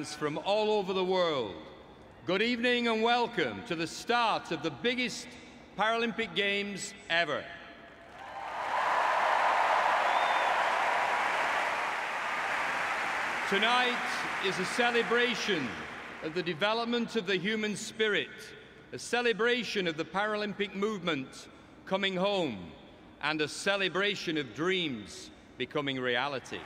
from all over the world. Good evening and welcome to the start of the biggest Paralympic Games ever. Tonight is a celebration of the development of the human spirit, a celebration of the Paralympic movement coming home, and a celebration of dreams becoming reality.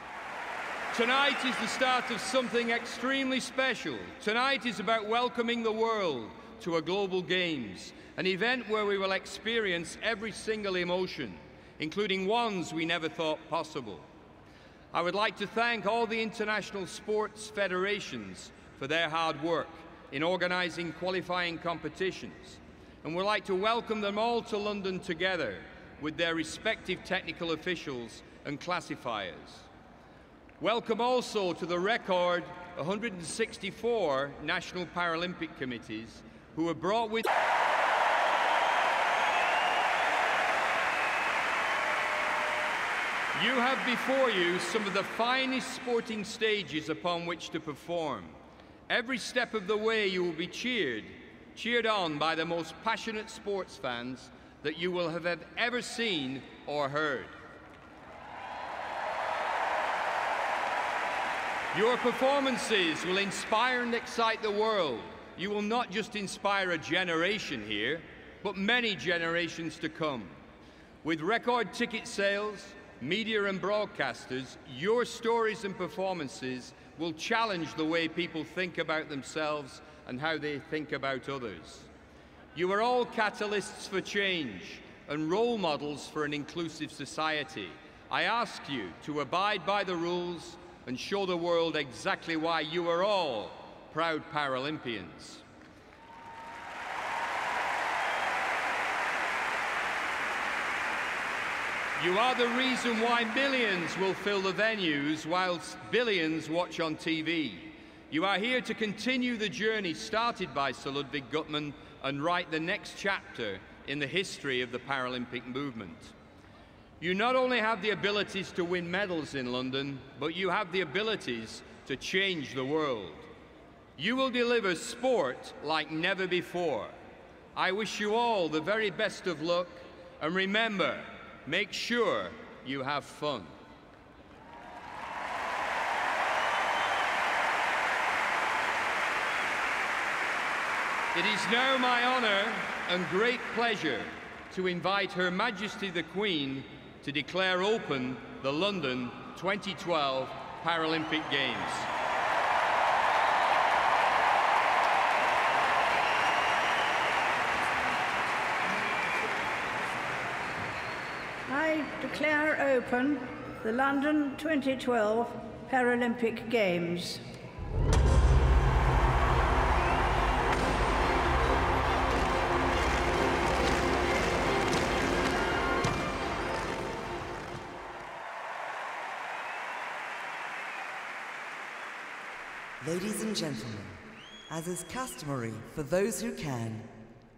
Tonight is the start of something extremely special. Tonight is about welcoming the world to a global games, an event where we will experience every single emotion, including ones we never thought possible. I would like to thank all the international sports federations for their hard work in organizing qualifying competitions, and would like to welcome them all to London together with their respective technical officials and classifiers. Welcome also to the record 164 National Paralympic Committees who have brought with You have before you some of the finest sporting stages upon which to perform. Every step of the way you will be cheered on by the most passionate sports fans that you will have ever seen or heard. Your performances will inspire and excite the world. You will not just inspire a generation here, but many generations to come. With record ticket sales, media and broadcasters, your stories and performances will challenge the way people think about themselves and how they think about others. You are all catalysts for change and role models for an inclusive society. I ask you to abide by the rules and show the world exactly why you are all proud Paralympians. You are the reason why millions will fill the venues whilst billions watch on TV. You are here to continue the journey started by Sir Ludwig Guttmann and write the next chapter in the history of the Paralympic movement. You not only have the abilities to win medals in London, but you have the abilities to change the world. You will deliver sport like never before. I wish you all the very best of luck, and remember, make sure you have fun. It is now my honor and great pleasure to invite Her Majesty the Queen to declare open the London 2012 Paralympic Games. I declare open the London 2012 Paralympic Games. Ladies and gentlemen, as is customary for those who can,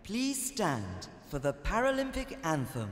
please stand for the Paralympic Anthem.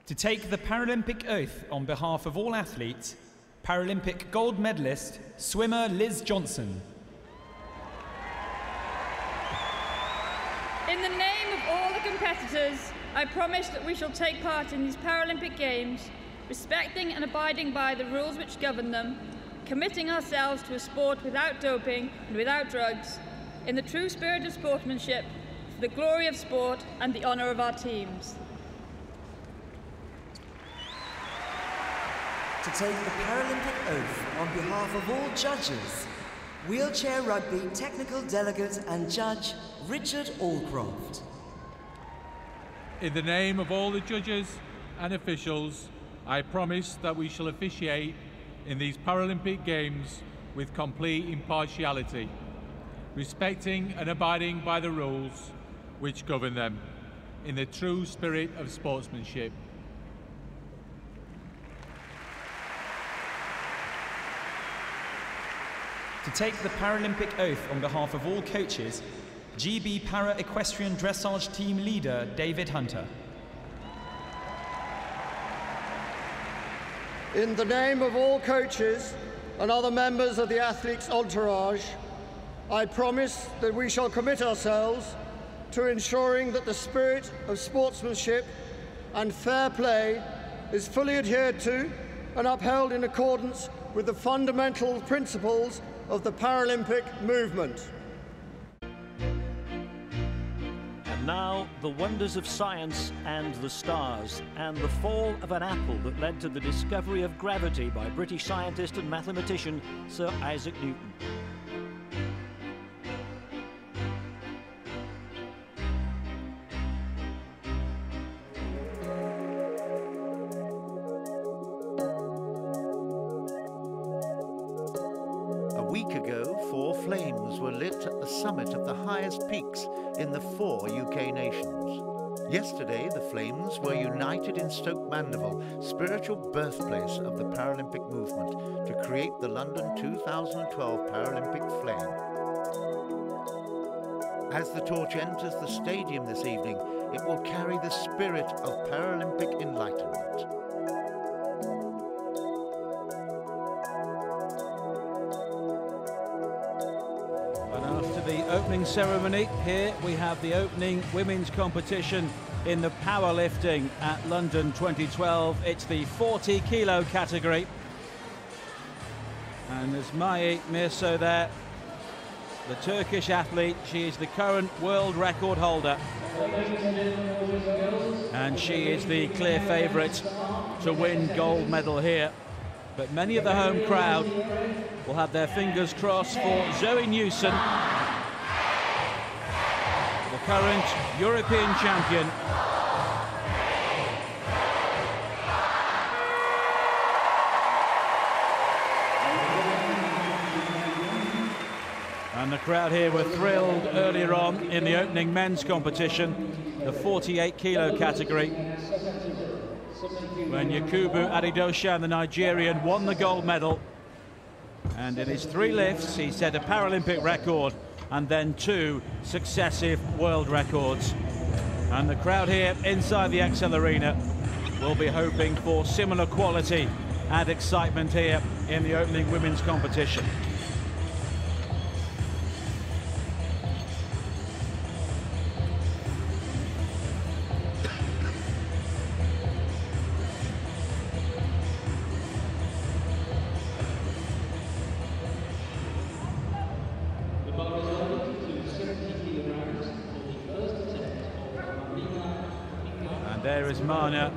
To take the Paralympic oath on behalf of all athletes, Paralympic gold medalist, swimmer Liz Johnson. In the name of all the competitors, I promise that we shall take part in these Paralympic Games, respecting and abiding by the rules which govern them, committing ourselves to a sport without doping and without drugs, in the true spirit of sportsmanship, for the glory of sport and the honour of our teams. To take the Paralympic oath on behalf of all judges, wheelchair rugby technical delegate and judge Richard Allcroft. In the name of all the judges and officials, I promise that we shall officiate in these Paralympic Games with complete impartiality, respecting and abiding by the rules which govern them, in the true spirit of sportsmanship. To take the Paralympic oath on behalf of all coaches, GB Para Equestrian Dressage Team Leader David Hunter. In the name of all coaches and other members of the athlete's entourage, I promise that we shall commit ourselves to ensuring that the spirit of sportsmanship and fair play is fully adhered to and upheld in accordance with the fundamental principles of the Paralympic movement. And now, the wonders of science and the stars, and the fall of an apple that led to the discovery of gravity by British scientist and mathematician Sir Isaac Newton. Flames were lit at the summit of the highest peaks in the 4 UK nations. Yesterday, the flames were united in Stoke Mandeville, spiritual birthplace of the Paralympic movement, to create the London 2012 Paralympic Flame. As the torch enters the stadium this evening, it will carry the spirit of Paralympic enlightenment. The opening ceremony. Here we have the opening women's competition in the powerlifting at London 2012. It's the 40 kilo category. And there's Mai Mirso there, the Turkish athlete. She is the current world record holder. And she is the clear favourite to win gold medal here. But many of the home crowd will have their fingers crossed for Zoe Newson, the current European champion. And the crowd here were thrilled earlier on in the opening men's competition, the 48 kilo category, when Yakubu Adidoshan, the Nigerian, won the gold medal. And in his 3 lifts, he set a Paralympic record and then 2 successive world records. And the crowd here inside the XL Arena will be hoping for similar quality and excitement here in the opening women's competition. There is Marna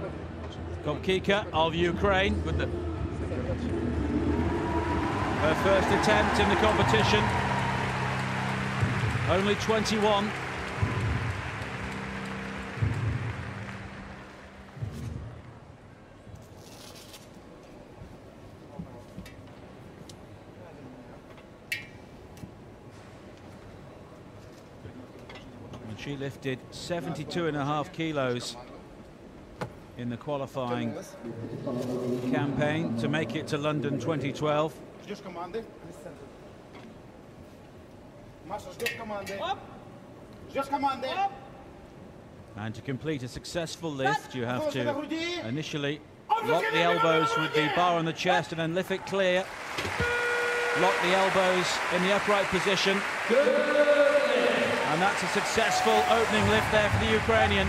Kopkika of Ukraine with her first attempt in the competition. Only 21. And she lifted 72.5 kilos in the qualifying campaign to make it to London 2012. And to complete a successful lift, you have to initially lock the elbows with the bar on the chest and then lift it clear. Lock the elbows in the upright position. And that's a successful opening lift there for the Ukrainian.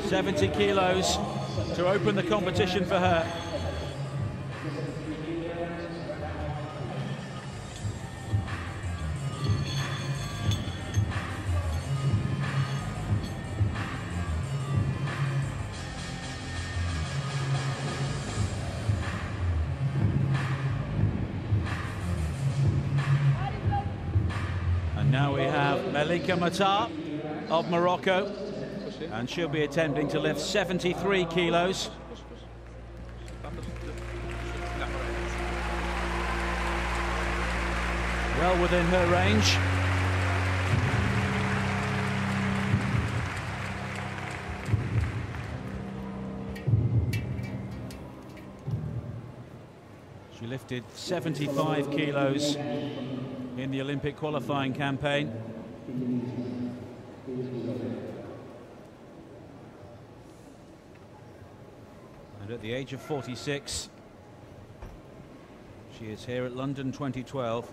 $70 kilos to open the competition for her. And now we have Melika Matar of Morocco, and she'll be attempting to lift 73 kilos. Well within her range. She lifted 75 kilos in the Olympic qualifying campaign. And at the age of 46, she is here at London 2012.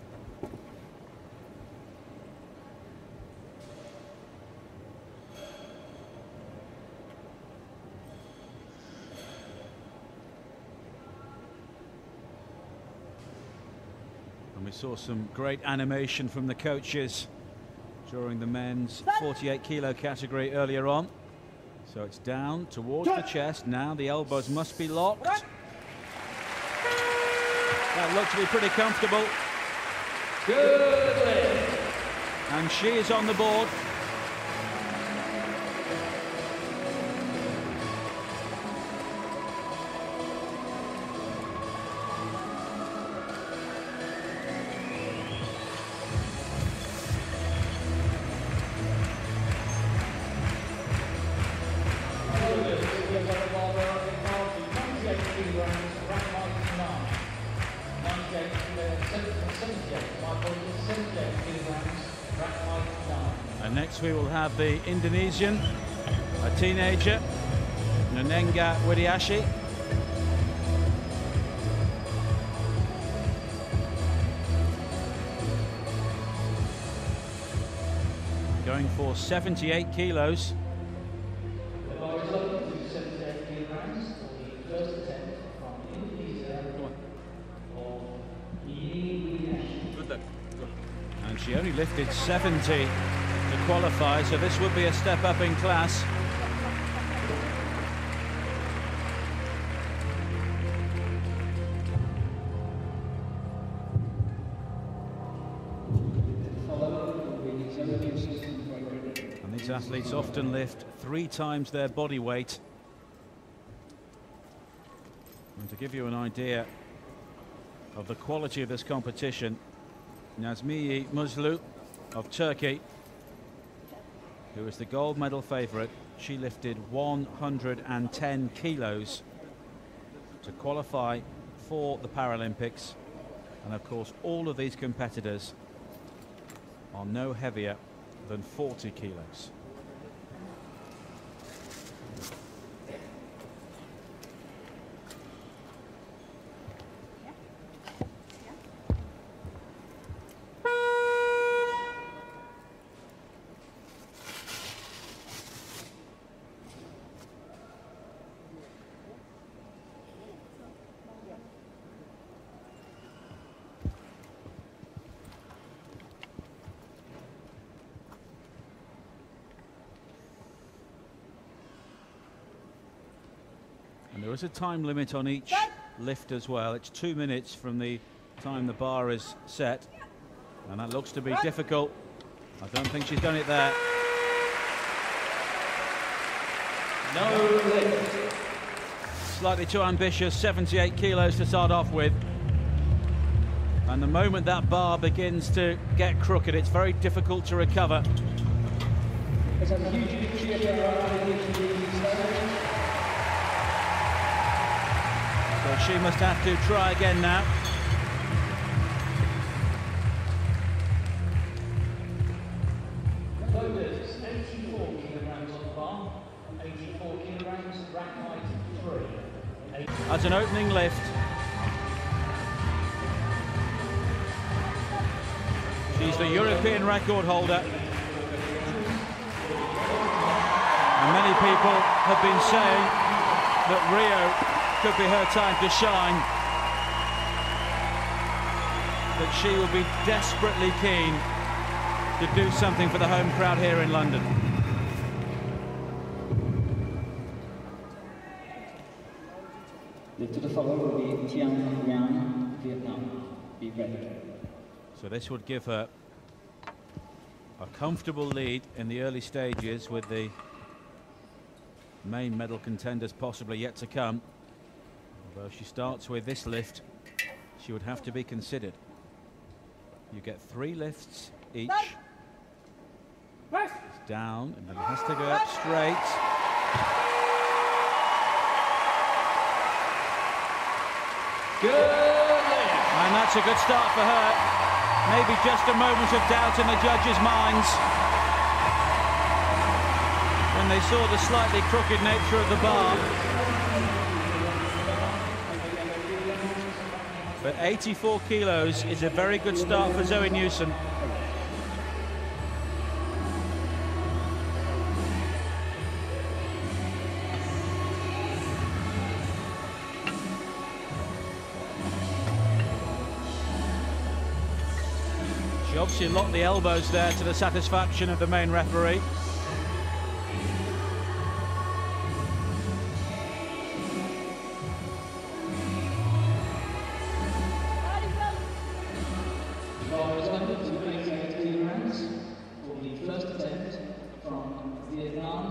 And we saw some great animation from the coaches during the men's 48 kilo category earlier on. So it's down towards the chest. Now the elbows must be locked. That looks to be pretty comfortable. Good. And she is on the board. And next we will have the Indonesian, a teenager, Nenengga Widiasih. Going for 78 kilos. And she only lifted 70 to qualify, so this would be a step up in class. And these athletes often lift 3 times their body weight. And to give you an idea of the quality of this competition, Nazmiye Muzlu of Turkey, who is the gold medal favourite, she lifted 110 kilos to qualify for the Paralympics. And of course, all of these competitors are no heavier than 40 kilos. And there is a time limit on each lift as well. It's 2 minutes from the time the bar is set. And that looks to be difficult. I don't think she's done it there. No lift. Slightly too ambitious, 78 kilos to start off with. And the moment that bar begins to get crooked, it's very difficult to recover. So she must have to try again now. That's an opening lift. She's the European record holder. And many people have been saying that Rio could be her time to shine. That she will be desperately keen to do something for the home crowd here in London. To the follow will be Tian Yan, Vietnam. Be ready. So this would give her a comfortable lead in the early stages, with the main medal contenders possibly yet to come. Although she starts with this lift, she would have to be considered. You get 3 lifts each. It's down, and then it has to go up straight. Good lift. And that's a good start for her. Maybe just a moment of doubt in the judges' minds when they saw the slightly crooked nature of the bar. But 84 kilos is a very good start for Zoe Newson. She obviously locked the elbows there to the satisfaction of the main referee. For the first attempt from Vietnam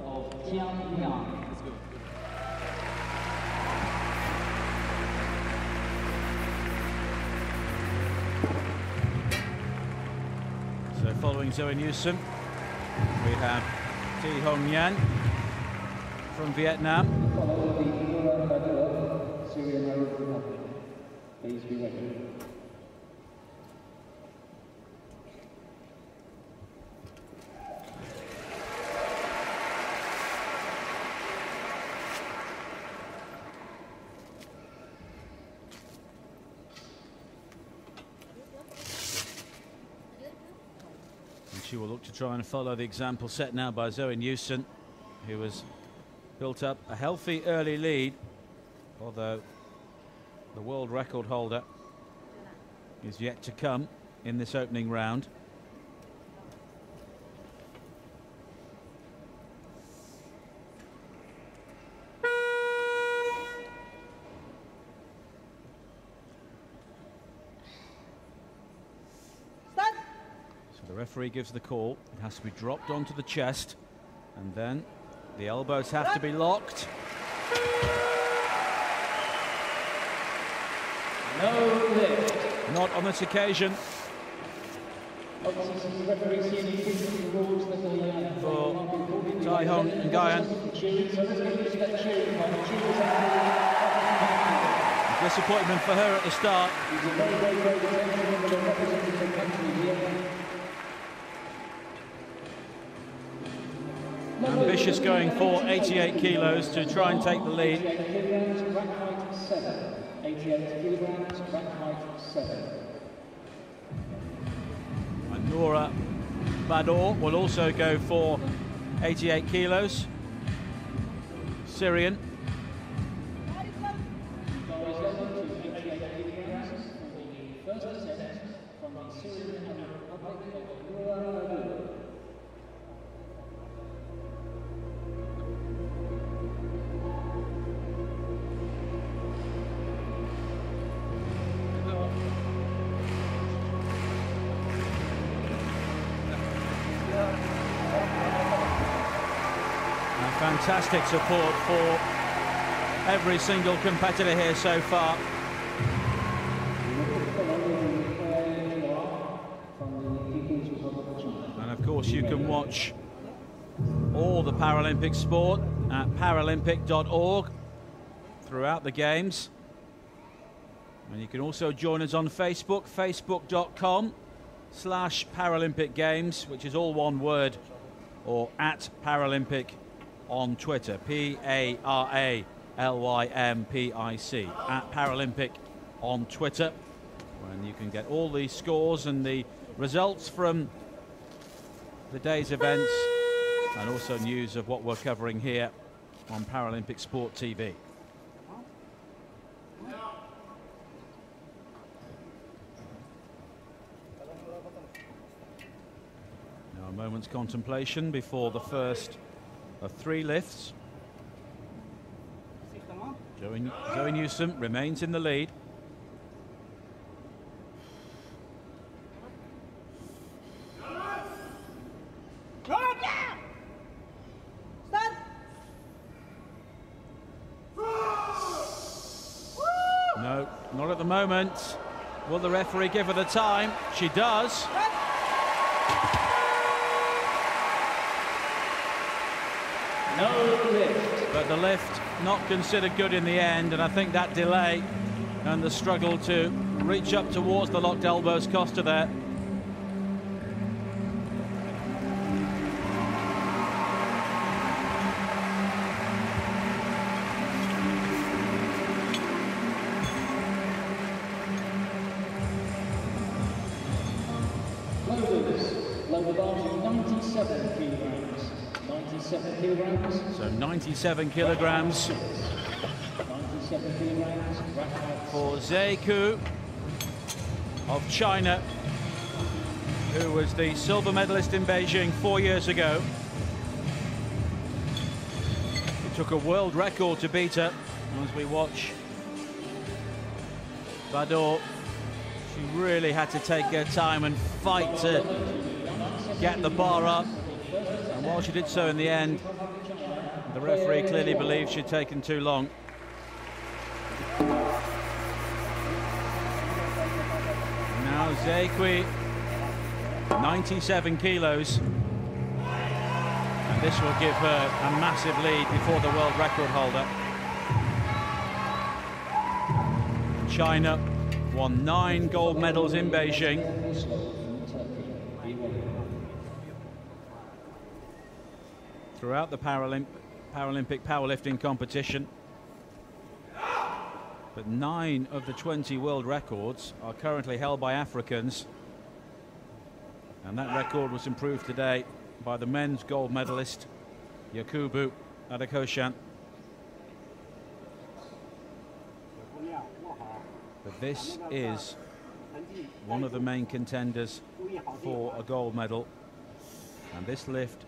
of Tian Yan. So following Zoe Newson, we have Thi Hong Nhan from Vietnam. Follow the Syrian Arab Republic. Please be ready. She will look to try and follow the example set now by Zoe Newson, who has built up a healthy early lead, although the world record holder is yet to come in this opening round. The referee gives the call. It has to be dropped onto the chest, and then the elbows have to be locked. No lift. Not on this occasion. For Thi Hong Nhan. Disappointment for her at the start. Ambitious going for 88 kilos to try and take the lead. 88 kilograms, back height 7. And Nora Bador will also go for 88 kilos. Syrian. Fantastic support for every single competitor here so far. And of course you can watch all the Paralympic sport at paralympic.org throughout the games. And you can also join us on Facebook, facebook.com/Paralympic Games, which is all one word, or at Paralympic on Twitter, PARALYMPIC, at Paralympic on Twitter, when you can get all the scores and the results from the day's events, and also news of what we're covering here on Paralympic Sport TV. Now a moment's contemplation before the first of 3 lifts. Zoe Newsome remains in the lead. No, not at the moment. Will the referee give her the time? She does. No lift. But the lift not considered good in the end, and I think that delay and the struggle to reach up towards the locked elbows cost her there. Loaded on 97 kilograms. 97 kilograms. So 97 kilograms. 97 kilograms. For Zhe Ku of China, who was the silver medalist in Beijing 4 years ago. It took a world record to beat her. As we watch Bador, she really had to take her time and fight to get the bar up. And while she did so in the end, the referee clearly believed she'd taken too long. Now Zhe Ku, 97 kilos. And this will give her a massive lead before the world record holder. China won 9 gold medals in Beijing. Throughout the Paralympic powerlifting competition. But 9 of the 20 world records are currently held by Africans. And that record was improved today by the men's gold medalist, Yakubu Adekoshan. But this is one of the main contenders for a gold medal. And this lift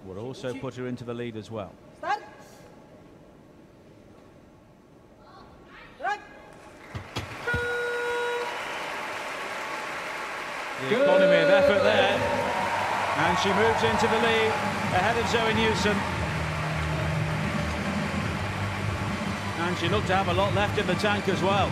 would also put her into the lead as well. The economy of effort there. And she moves into the lead ahead of Zoe Newsome. And she looked to have a lot left in the tank as well.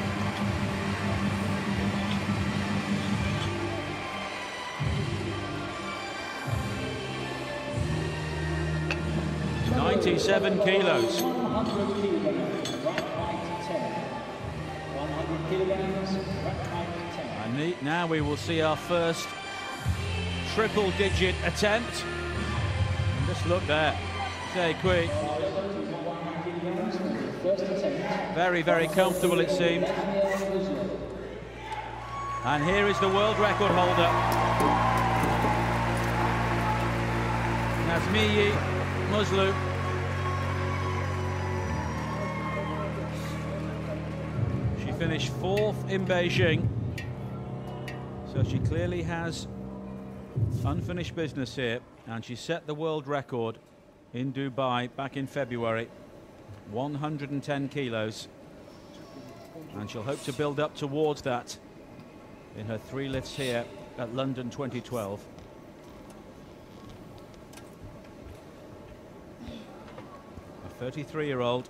.97 kilos. 100 kilograms. And now we will see our first triple-digit attempt. And just look there, Zhe Ku. Very, very comfortable it seemed. And here is the world record holder, Nazmiye Muslu. She finished 4th in Beijing, so she clearly has unfinished business here, and she set the world record in Dubai back in February, 110 kilos, and she'll hope to build up towards that in her 3 lifts here at London 2012. A 33-year-old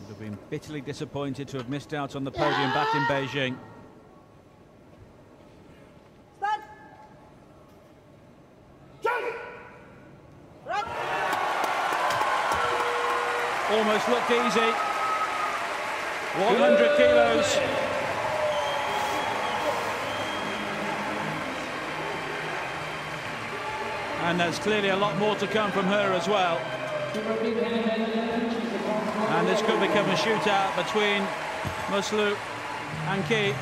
would have been bitterly disappointed to have missed out on the podium back in Beijing. Almost looked easy. 100 kilos. And there's clearly a lot more to come from her as well. And this could become a shootout between Muslu and Key.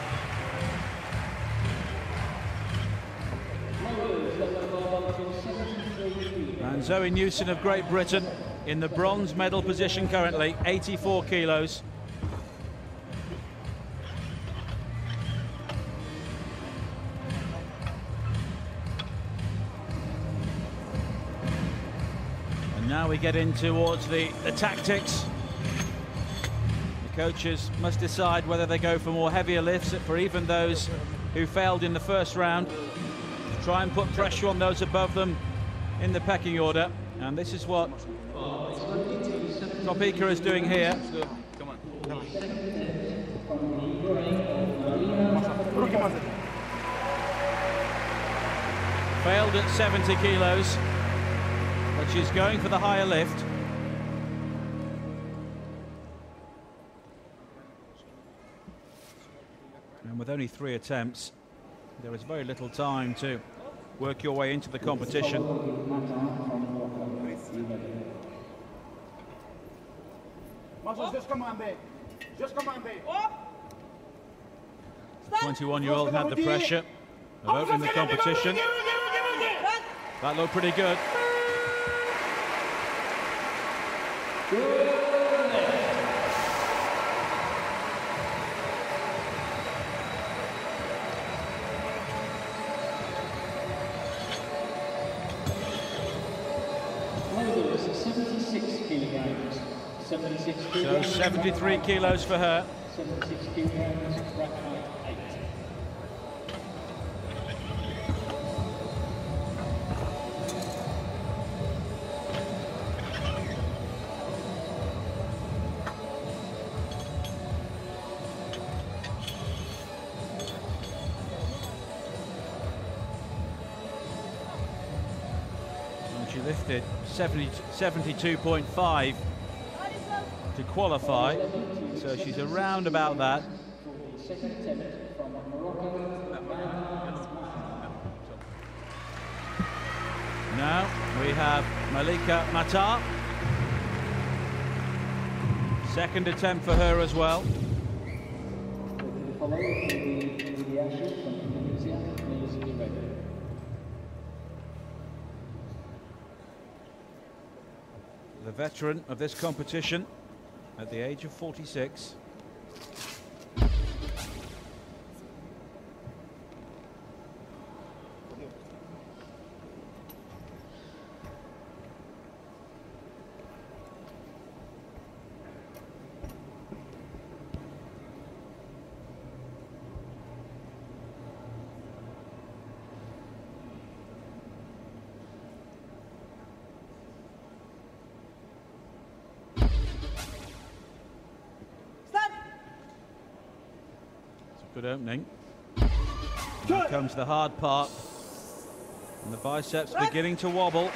And Zoe Newson of Great Britain in the bronze medal position currently, 84 kilos. And now we get in towards the tactics. The coaches must decide whether they go for more heavier lifts for even those who failed in the first round, to try and put pressure on those above them in the pecking order. And this is what Topeka is doing here. Failed at 70 kilos, but she's going for the higher lift. And with only 3 attempts, there is very little time to work your way into the competition. 21-year-old had the pressure of opening the competition. That looked pretty good. So 73 kilos for her. 76 kilograms, rack height 8. And she lifted 72.5 to qualify, so she's around about that. Now we have Malika Matar. Second attempt for her as well. The veteran of this competition at the age of 46. Good opening. Now comes the hard part. And the biceps beginning to wobble.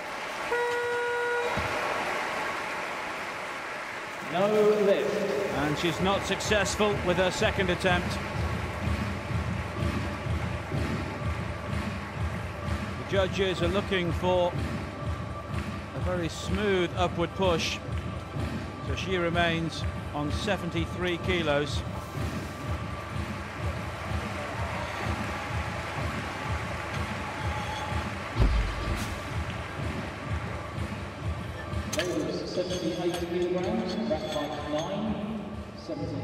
No lift. And she's not successful with her second attempt. The judges are looking for a very smooth upward push. So she remains on 73 kilos.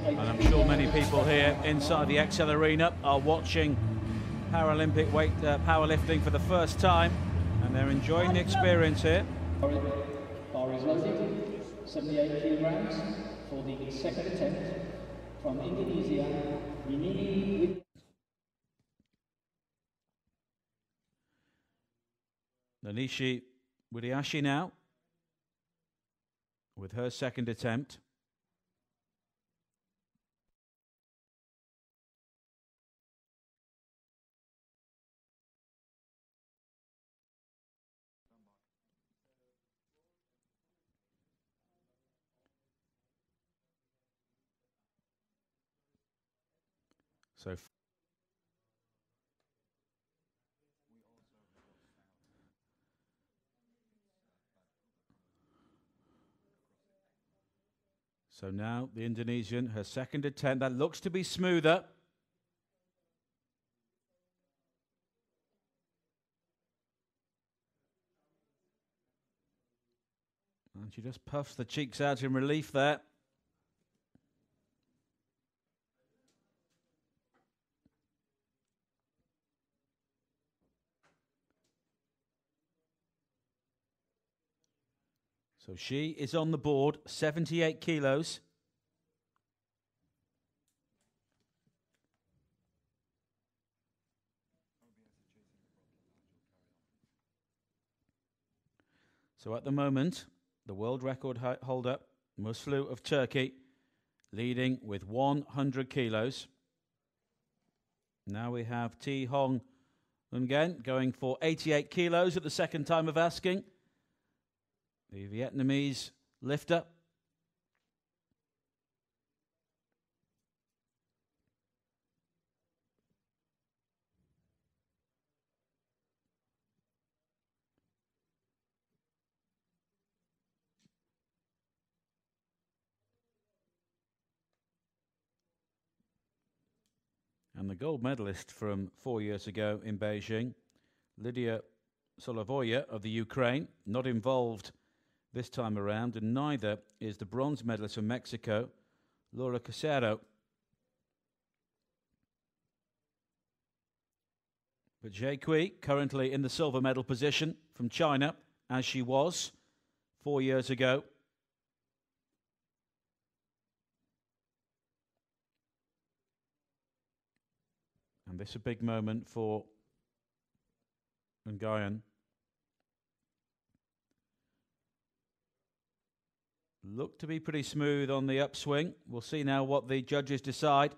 And I'm sure many people here inside the XL Arena are watching Paralympic powerlifting for the first time, and they're enjoying the experience here. Bar is loaded, 78 kilograms for the second attempt from Indonesia, Rinini. Nanishi Widiashi now with her second attempt. So now the Indonesian, her second attempt, that looks to be smoother. And she just puffs the cheeks out in relief there. So she is on the board, 78 kilos. So at the moment, the world record holder, Muslu of Turkey, leading with 100 kilos. Now we have Thi Hong Nguyen going for 88 kilos at the second time of asking. The Vietnamese lifter. And the gold medalist from 4 years ago in Beijing, Lydia Solovoya of the Ukraine, not involved this time around, and neither is the bronze medalist from Mexico, Laura Casero. But Jie Kui, currently in the silver medal position from China, as she was 4 years ago. And this is a big moment for Nguyen. Looked to be pretty smooth on the upswing. We'll see now what the judges decide.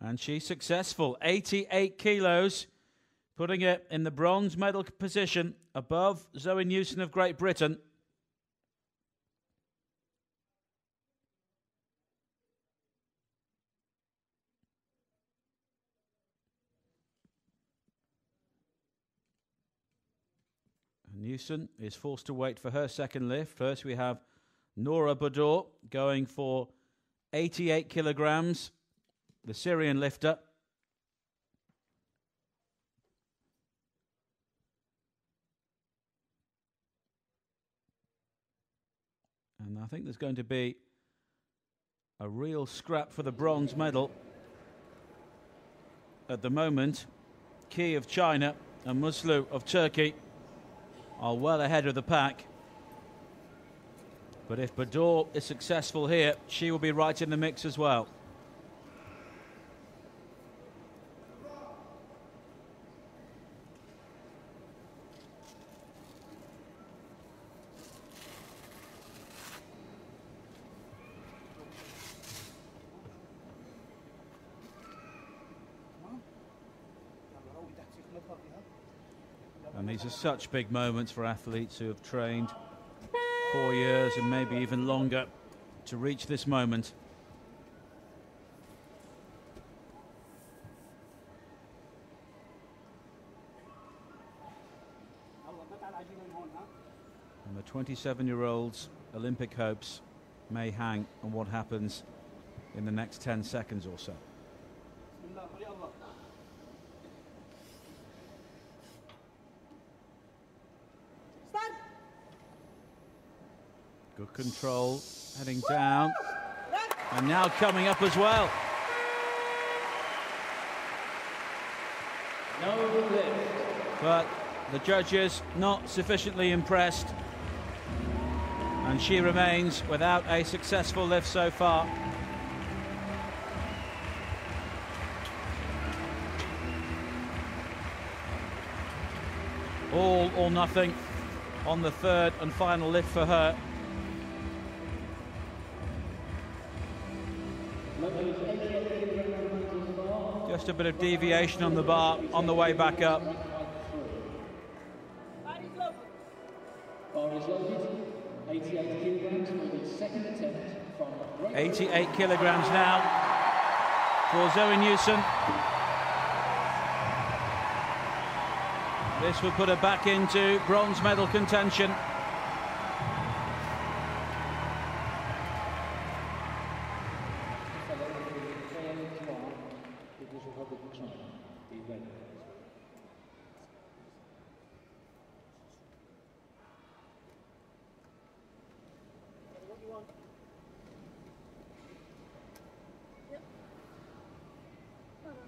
And she's successful, 88 kilos, putting it in the bronze medal position above Zoe Newson of Great Britain. Newson is forced to wait for her second lift. First we have Nora Bador going for 88 kilograms, the Syrian lifter. And I think there's going to be a real scrap for the bronze medal. At the moment, Ki of China and Muslu of Turkey are well ahead of the pack. But if Bador is successful here, she will be right in the mix as well. And these are such big moments for athletes who have trained 4 years and maybe even longer to reach this moment. And the 27-year-old's Olympic hopes may hang on what happens in the next 10 seconds or so. Good control, heading down, and now coming up as well. No lift. But the judges not sufficiently impressed, and she remains without a successful lift so far. All or nothing on the third and final lift for her. Just a bit of deviation on the bar on the way back up. Bar is loaded. 88 kilograms for the second attempt from 88 kilograms now for Zoe Newson. This would put her back into bronze medal contention.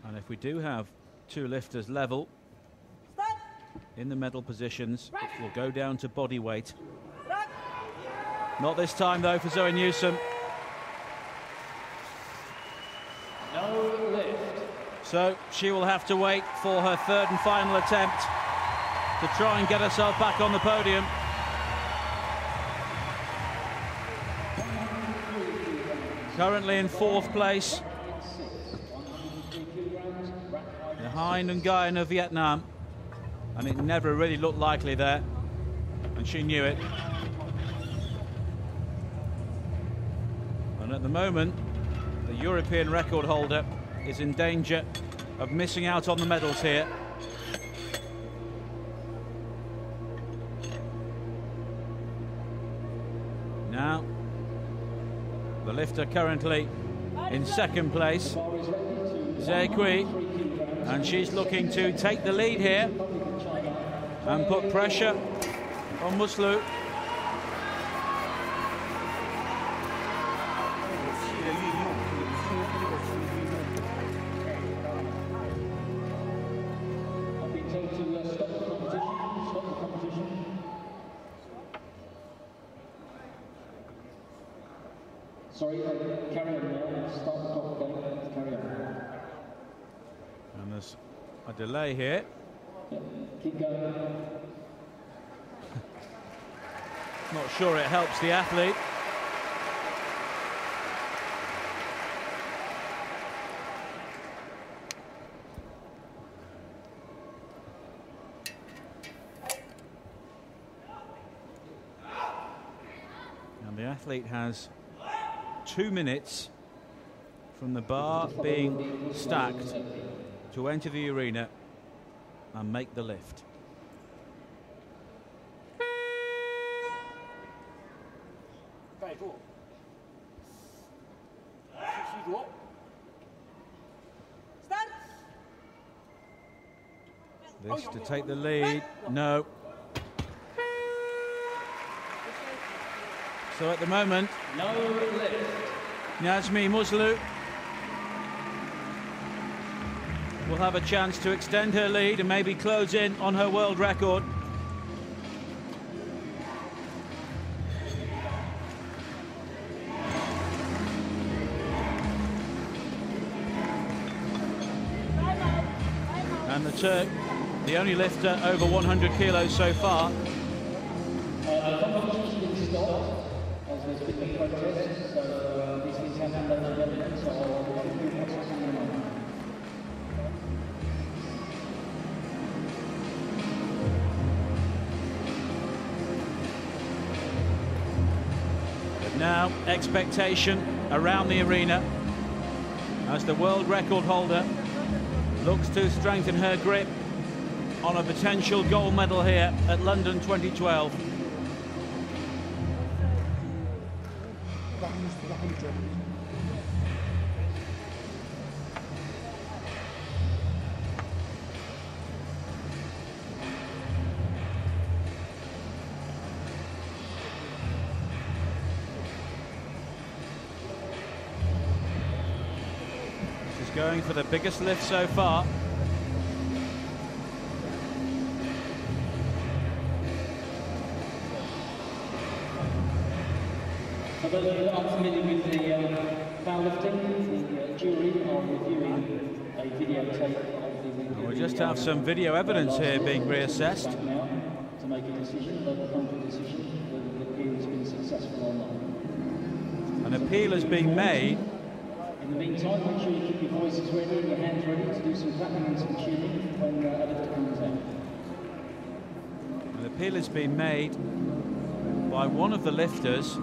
And if we do have two lifters level in the medal positions, it will go down to body weight. Not this time though for Zoe Newson. no lift. So she will have to wait for her third and final attempt to try and get herself back on the podium. Currently in fourth place, behind Nguyen of Vietnam, and it never really looked likely there, and she knew it. And at the moment, the European record holder is in danger of missing out on the medals here. Now, the lifter currently in second place, Zhe Kui, and she's looking to take the lead here and put pressure on Muslu. I've been told to stop the competition. Sorry, carry on now. Start the clock again. Carry on. And there's a delay here. Yeah, keep going. Not sure it helps the athlete. And the athlete has 2 minutes from the bar being stacked to enter the arena and make the lift. This to take the lead. No. So at the moment, No lift. Nazmi Muslu will have a chance to extend her lead and maybe close in on her world record. And the Turk, the only lifter over 100 kilos so far. The competition's been stopped as there's been a protest, so these things happen at the event, so I'll do what's on the mind. But now, expectation around the arena as the world record holder looks to strengthen her grip on a potential gold medal here at London 2012. She's going for the biggest lift so far. For those of you that aren't familiar with the powerlifting, the jury are reviewing a videotape of the... We just have some video evidence here being reassessed. Now to make a decision, they'll come to a decision whether the appeal has been successful or not. An appeal has been made In the meantime, make sure you keep your voices ready and your hands ready to do some clapping and some cheering when a lifter comes in. An appeal has been made by one of the lifters.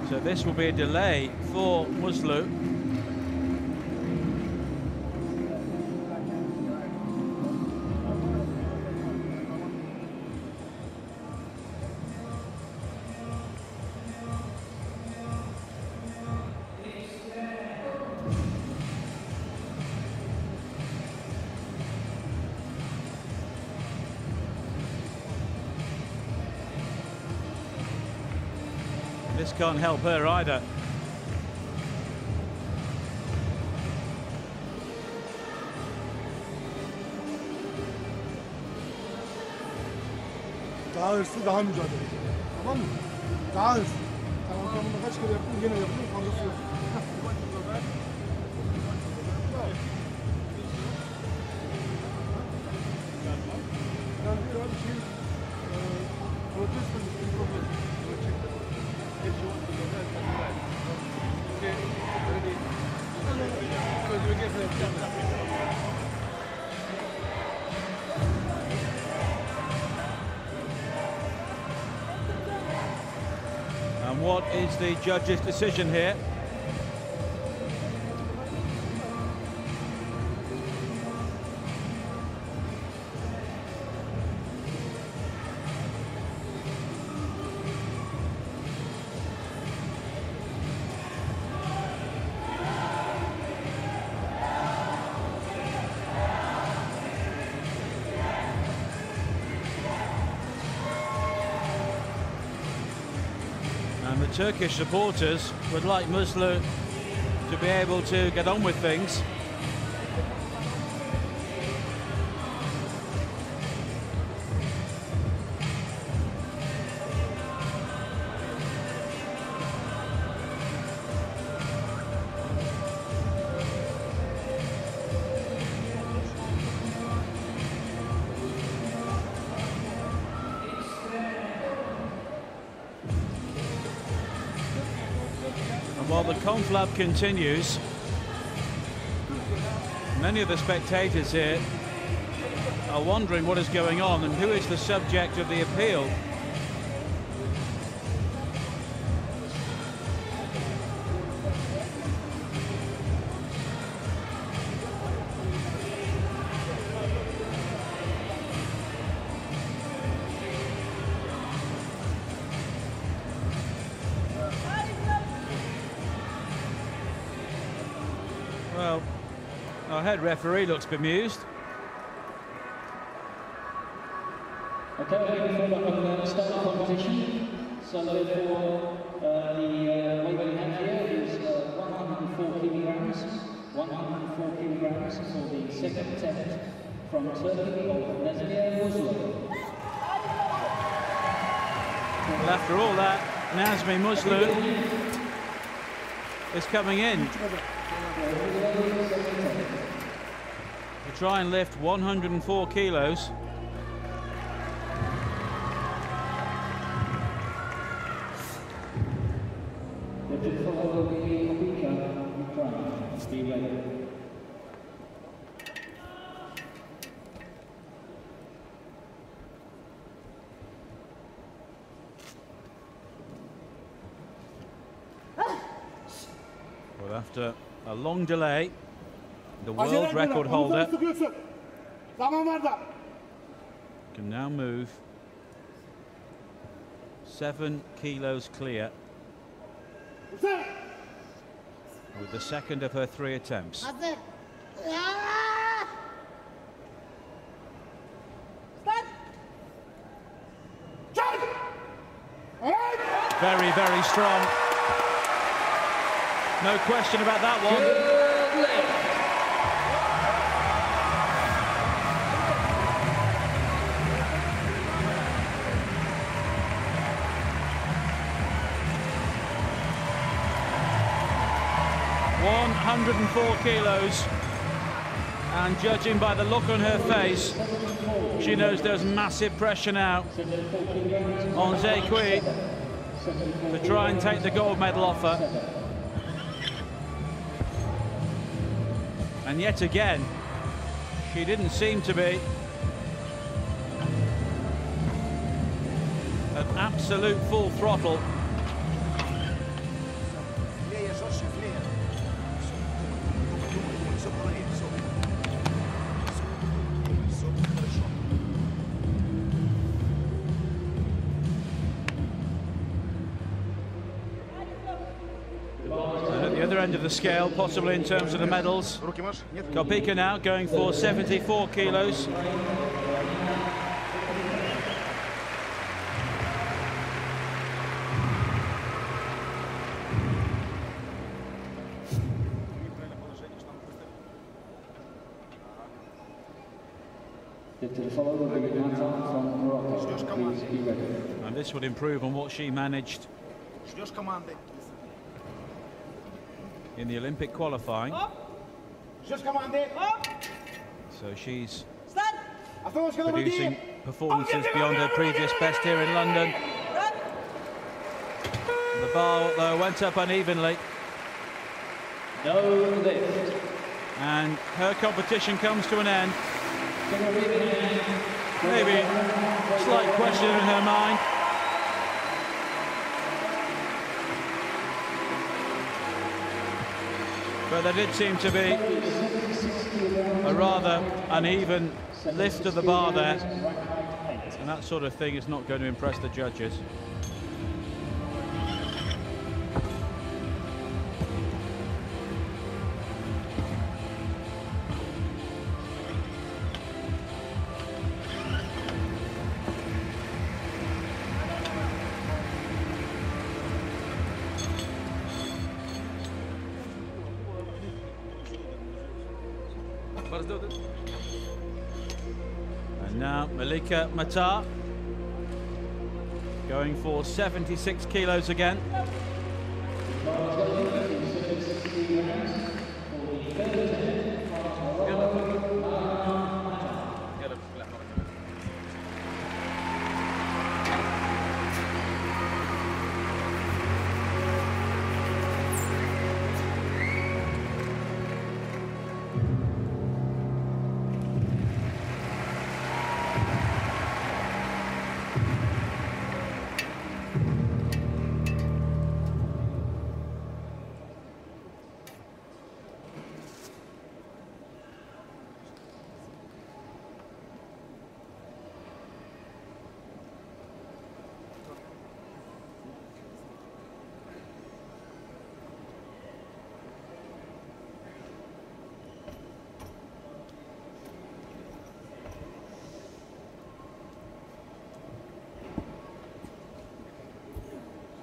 So this will be a delay for Muslu. This can't help her either. Daha hırslı, daha mücadele. Tamam mı? Daha hırslı. Tamam, tamamda kaç kere yaptım, yine yapıyorum, fazlası yok. Yani bir abi şey, protesto bir problem. And what is the judge's decision here? And the Turkish supporters would like Muslu to be able to get on with things. While the conflab continues, many of the spectators here are wondering what is going on and who is the subject of the appeal. Well, our head referee looks bemused. Okay, before we start the competition, so therefore the weight we have here is 104 kilograms. 104 kilograms for the second attempt from Turkey of Nazmiye Muslu. Well, after all that, Nazmi Muslu is coming in to try and lift 104 kilos. Be ready. Well, after a long delay, the world record holder can now move 7 kilos clear with the second of her 3 attempts. Very, very strong. No question about that one. 104 kilos And judging by the look on her face, she knows there's massive pressure now on Zhe Kui to try and take the gold medal off her. And yet again, she didn't seem to be at absolute full throttle. End of the scale, possibly in terms of the medals. Kopika now going for 74 kilos. And this would improve on what she managed in the Olympic qualifying. So she's producing performances beyond her previous best here in London. The bar, though, went up unevenly. No lift. And her competition comes to an end. Maybe a slight question in her mind. But there did seem to be a rather uneven lift of the bar there, and that sort of thing is not going to impress the judges. And now Malika Matar going for 76 kilos again.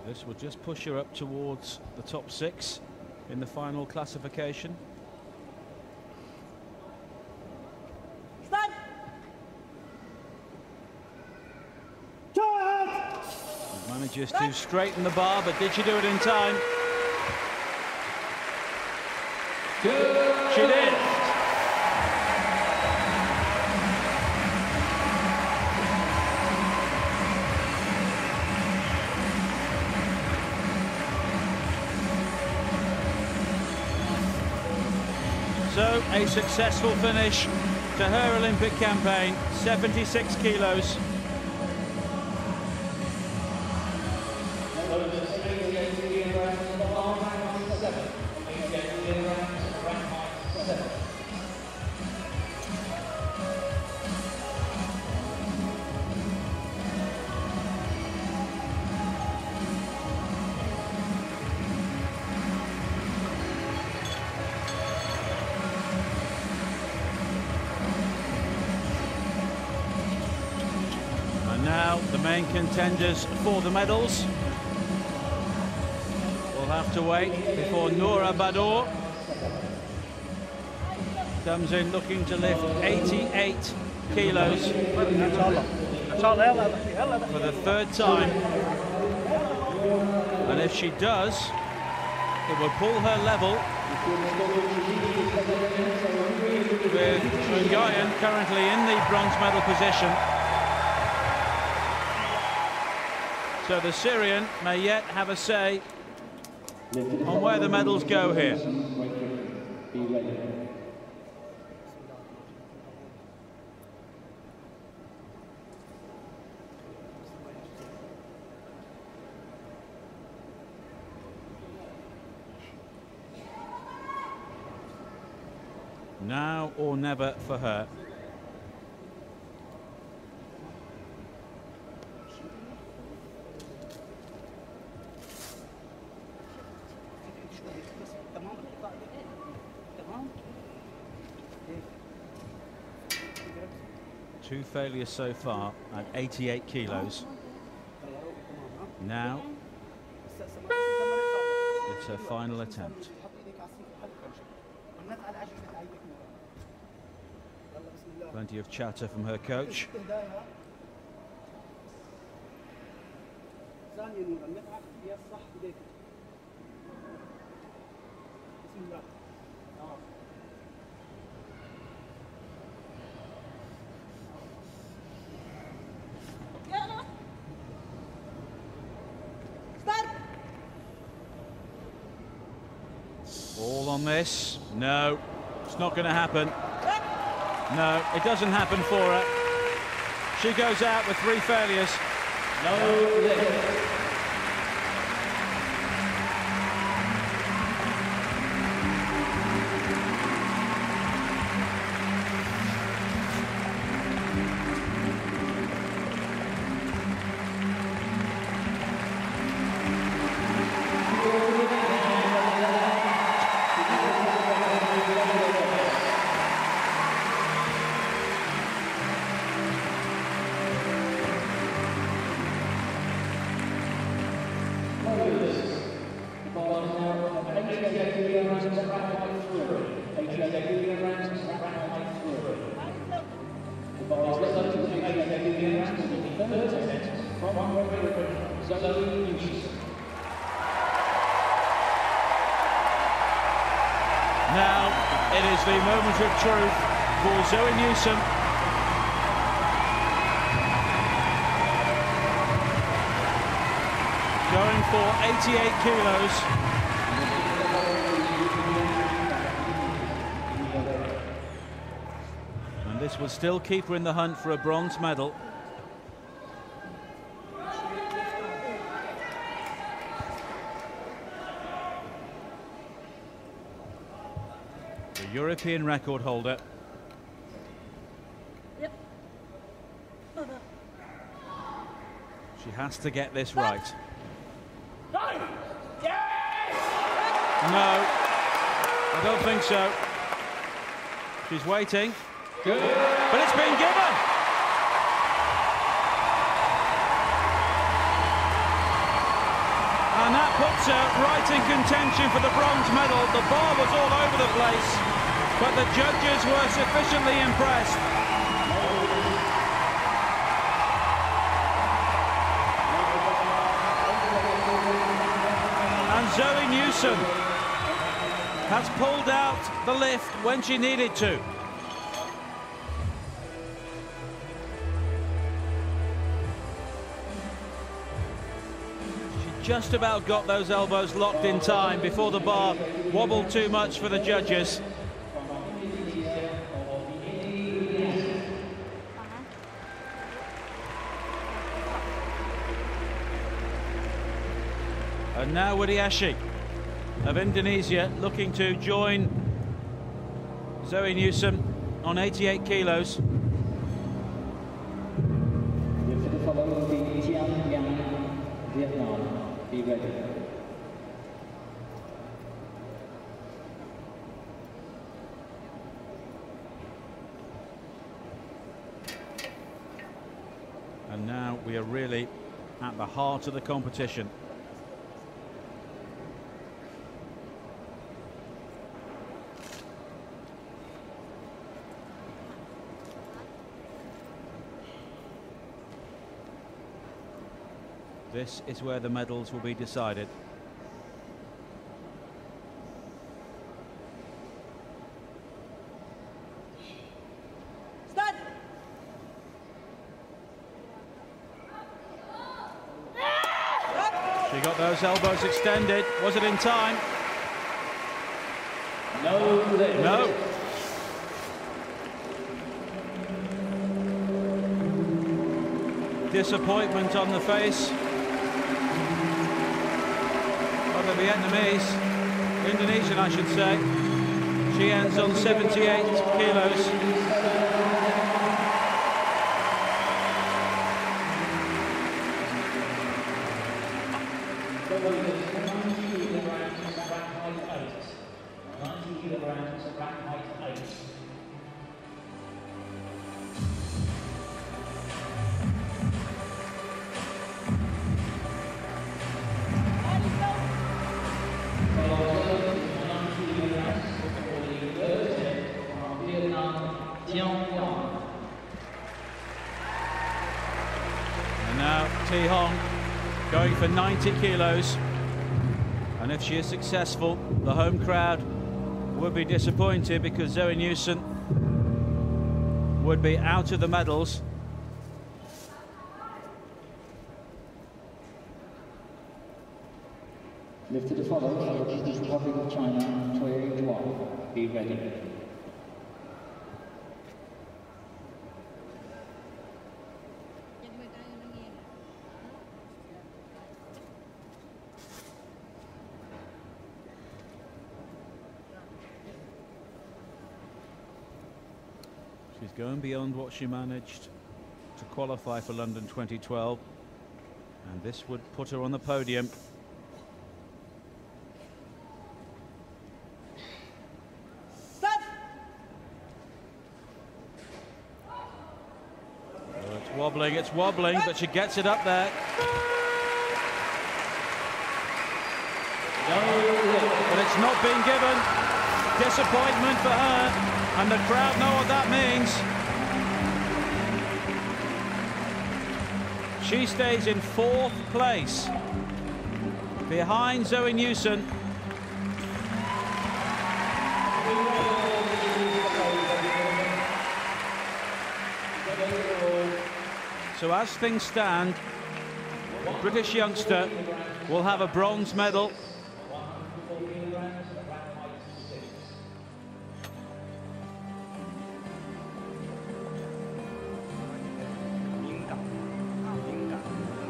This will just push her up towards the top 6 in the final classification. Manages to straighten the bar, but did she do it in time? She did. So, a successful finish to her Olympic campaign, 76 kilos. Now the main contenders for the medals will have to wait before Noura Badour comes in looking to lift 88 kilos for the third time, and if she does, it will pull her level with with Nguyen currently in the bronze medal position. So the Syrian may yet have a say on where the medals go here. Now or never for her. Two failures so far at 88 kilos. Now it's her final attempt. Plenty of chatter from her coach. All on this. No, it's not going to happen. No, it doesn't happen for her. She goes out with 3 failures. No limit. Now it is the moment of truth for Zoe Newsom. Going for 88 kilos. And this will still keep her in the hunt for a bronze medal. European record holder. Yep. She has to get this right. Yes! No, I don't think so. She's waiting. Good. But it's been given. And that puts her right in contention for the bronze medal. The bar was all over the place, but the judges were sufficiently impressed. And Zoe Newsom has pulled out the lift when she needed to. She just about got those elbows locked in time before the bar wobbled too much for the judges. And now Widiassi of Indonesia looking to join Zoe Newsom on 88 kilos. Be ready. And now we are really at the heart of the competition. This is where the medals will be decided. got those elbows extended. Was it in time? No. Disappointment on the face of the Vietnamese, Indonesian I should say. She ends on 78 kilos. And now Thi Hong going for 90 kilos. And if she is successful, the home crowd would be disappointed because Zoe Newson would be out of the medals. Lifted to follow for the People's Republic of China, Toya Yuan. Be ready. She's going beyond what she managed to qualify for London 2012, and this would put her on the podium. It's wobbling, but she gets it up there. But it's not been given. Disappointment for her, and the crowd know what that means. She stays in 4th place, behind Zoe Newson. So as things stand, the British youngster will have a bronze medal.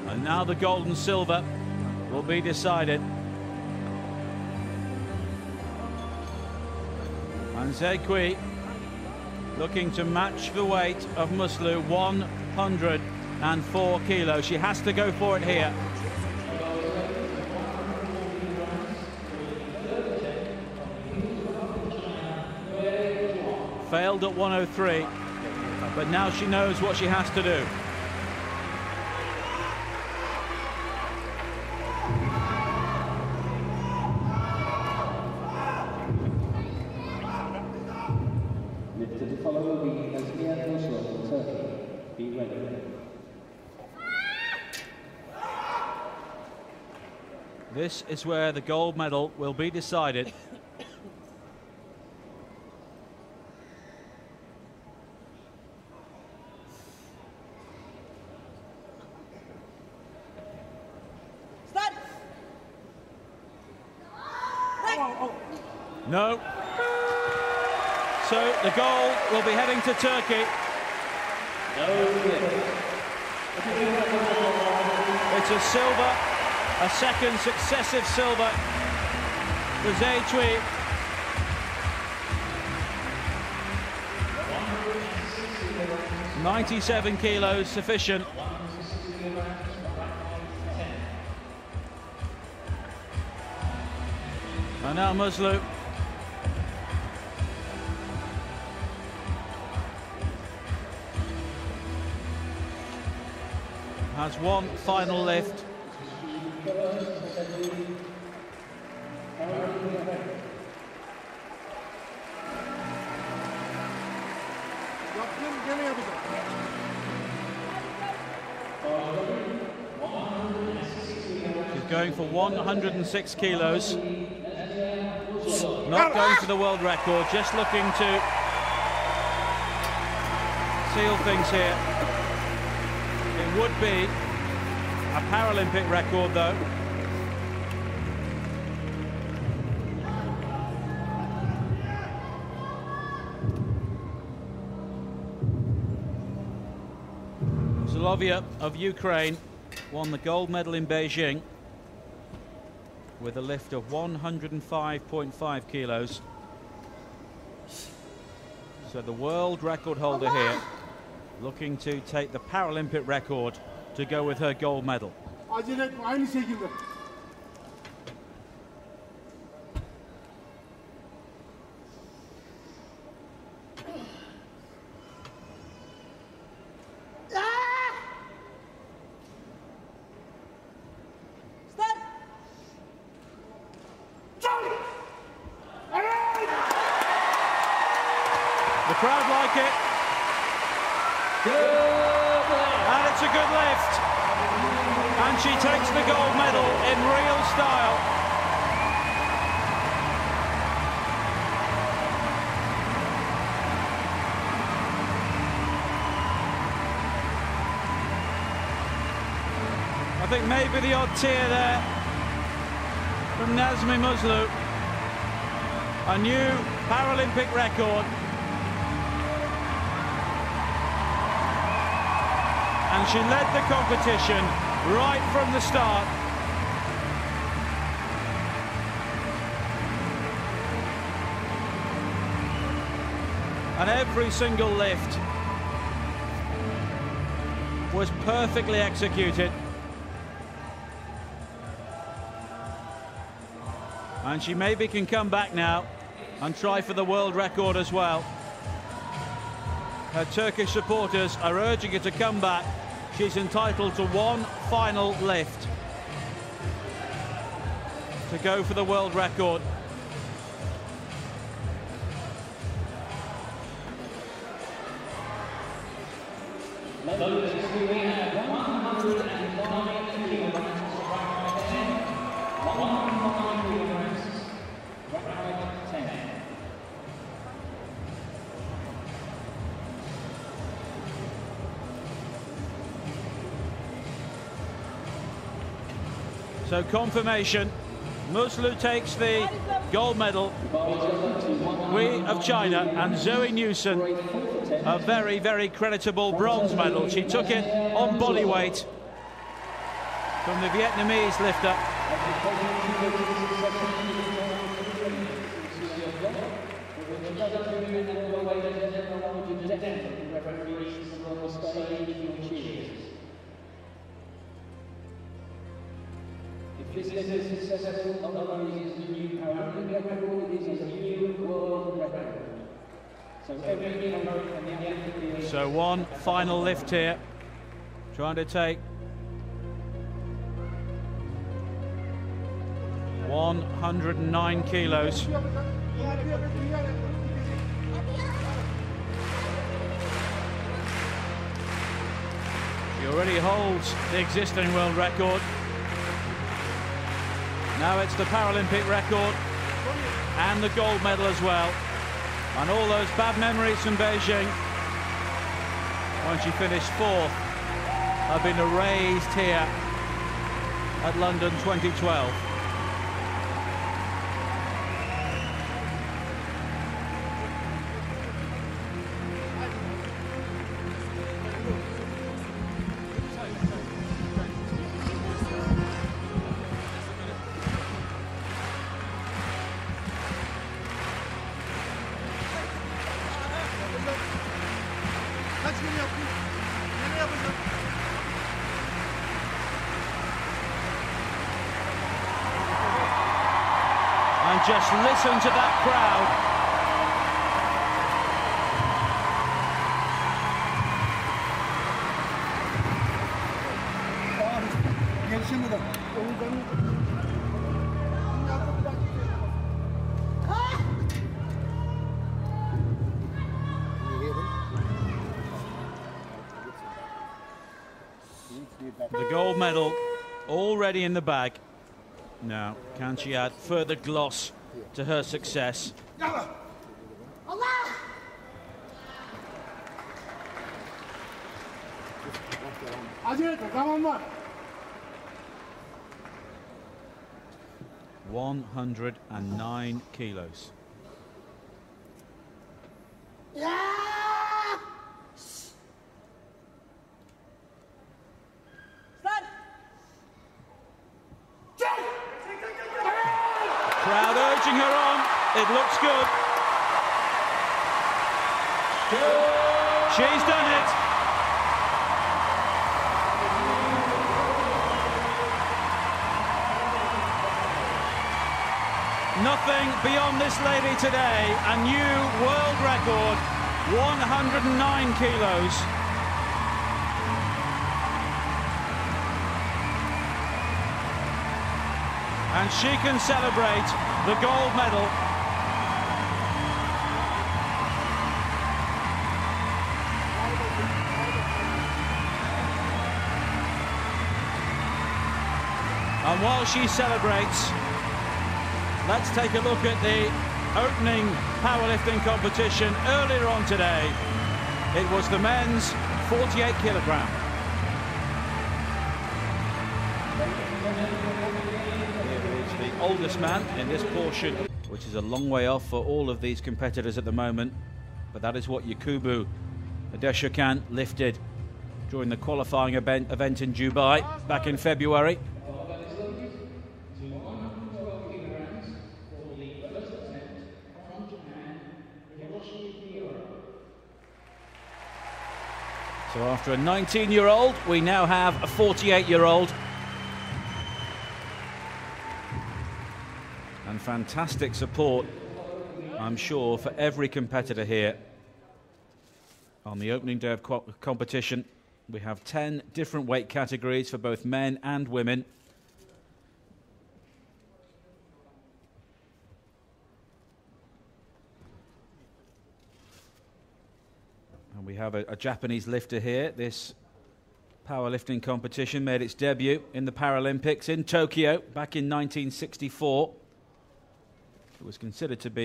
And now the gold and silver will be decided. And Zhe Kui looking to match the weight of Muslu, 104 kilos. She has to go for it here. Failed at 103, but now she knows what she has to do. This is where the gold medal will be decided. No. So the gold will be heading to Turkey. It's a silver, a second successive silver for Zhe Kui. .97 kilos sufficient. And now Muslu. Has one final lift. She's going for 106 kilos. Not going for the world record, just looking to seal things here. It would be a Paralympic record though. Zlovia of Ukraine won the gold medal in Beijing with a lift of 105.5 kilos. So the world record holder here looking to take the Paralympic record to go with her gold medal. Aynı şekilde. The crowd like it. And it's a good lift. And she takes the gold medal in real style. I think maybe the odd tear there from Nazmi Muslu. A new Paralympic record. And she led the competition right from the start. And every single lift was perfectly executed. And she maybe can come back now and try for the world record as well. Her Turkish supporters are urging her to come back. She's entitled to one final lift to go for the world record. Ladies, we have 109 kilograms, 109 kilograms, right 10. So confirmation, Muslu takes the gold medal. We of China and Zoe Newson, a very, very creditable bronze medal. She took it on body weight from the Vietnamese lifter. This is successful, not only is the new Paralympic record, it is a new world record. So every year, So one final lift here, trying to take 109 kilos. She already holds the existing world record. Now it's the Paralympic record and the gold medal as well. And all those bad memories from Beijing, when she finished fourth, have been erased here at London 2012. And just listen to that crowd. The gold medal already in the bag. Now, can she add further gloss to her success? Tamam var. 109 kilos. cheering her on. It looks good. She's done it. Nothing beyond this lady today. A new world record, 109 kilos. And she can celebrate the gold medal. And while she celebrates, let's take a look at the opening powerlifting competition earlier on today. It was the men's 48 kilogram. The oldest man in this portion, which is a long way off for all of these competitors at the moment, but that is what Yakubu Adeshokan lifted during the qualifying event in Dubai back in February. So after a 19-year-old, we now have a 48-year-old. And fantastic support, I'm sure, for every competitor here. On the opening day of competition, we have 10 different weight categories for both men and women. And we have a Japanese lifter here. This powerlifting competition made its debut in the Paralympics in Tokyo back in 1964. It was considered to be